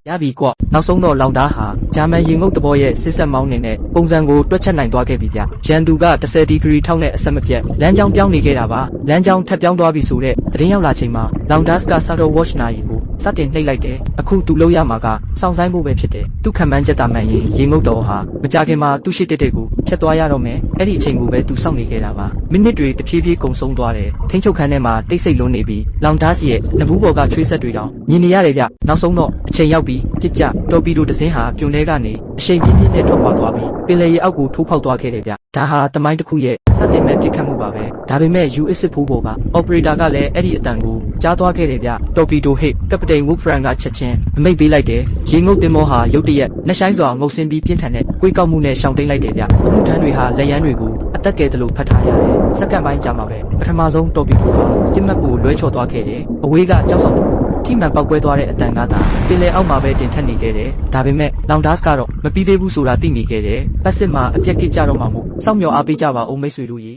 ရပြီကွနောက်ဆုံးတော့လောင်တားဟာဂျာမန်ရေငုပ်တဘောရဲ့စစ်ဆက်မောင်းနေတဲ့ပုံစံကိုတွက်ချက်နိုင်သွားခဲ့ပြီဗျရန်သူက10ဒီဂရီထောက်နဲ့အဆက်မပြတ်လမ်းကြောင်းပြောင်းနေခဲ့တာပါလမ်းကြောင်းထပ်ပြောင်းသွားပြီဆိုတဲ့သတင်းရောက်လာချိန်မှာလောင်ဒါစ်က Saddle Watch နာရီကိုစတင်နှိပ်လိုက်တယ်အခုသူလုပ်ရမှာကစောင့်ဆိုင်ဖို့ပဲဖြစ်တယ်သူခံမှန်းချက်တာမှန်ရင်ရေငုပ်တော်ဟာမကြခင်မှာသူ့ရှိတဲ့ကိုဖျက်သွားရတော့မယ်အဲ့ဒီအချိန်ကိုပဲသူစောင့်နေခဲ့တာပါမိနစ်တွေတဖြည်းဖြည်းကုန်ဆုံးသွားတယ်ထိန်းချုပ်ခန်းထဲမှာတိတ်ဆိတ်လွန်းနေပြီးလောင်ဒါစ်ရဲ့နဘူးပေါ်ကချွေးဆက်တွေတောင်မြင်နေရတယ်ဗျနောက်ဆုံးတော့အချိန်ရောက်ပြီးပြစ်ကြတော်ပီဒိုတစ်စင်းဟာပြွန်ထဲကနေအရှိန်ပြင်းပြင်းနဲ့ထွက်ခွာသွားပြီးပင်လယ်ရေအောက်ကိုထိုးဖောက်သွားခဲ့တယ်ဗျဒါဟာတမိုင်းတစ်ခုရဲ့စတင်မဲ့ပြစ်ခတ်မှုပါပဲဒါပေမဲ့ US ဖိုးပေါ်က operator ကလည်းအဲ့ဒီအတန်ကိုကြားသွားခဲ့တယ်ဗျတော်ပီဒိုဟစ်ကပတိန်ဝုတ်ဖရန်ကချက်ချင်းအမိတ်ပေးလိုက်တယ်ရေငုပ်တင်မောဟာရုတ်တရက်လက်ဆိုင်စွာငုံစင်းပြီးပြင်းထန်တဲ့ကိုယ်ကောက်မှုနဲ့ရှောင်တိန်လိုက်တယ်ဗျအမှုထမ်းတွေဟာလက်ရန်တွေကိုအသက်ကယ်တယ်လို့ဖတ်ထားရတယ်စက္ကန့်ပိုင်းကြာမှာပဲပထမဆုံးတော်ပီဒိုဟာပြစ်မှတ်ကိုလွှဲချော်သွားခဲ့တယ်အဝေးကကြောက်ဆောင်တစ်ခုထိမှန်ပောက်ကွဲသွားတဲ့အတန်ကသာပင်လယ်အောက်မှာပဲတင်ထက်နေခဲ့တယ်ဒါပေမဲ့လောင်ဒါစ်ကတော့မပြီးသေးဘူးဆိုတာသိနေခဲ့တယ်ပတ်စစ်မှာအပြက်ကိကြတော့မှမို့စောင့်မျှော်အားပေးကြပါဦးမိတ်ဆွေတို့ရေ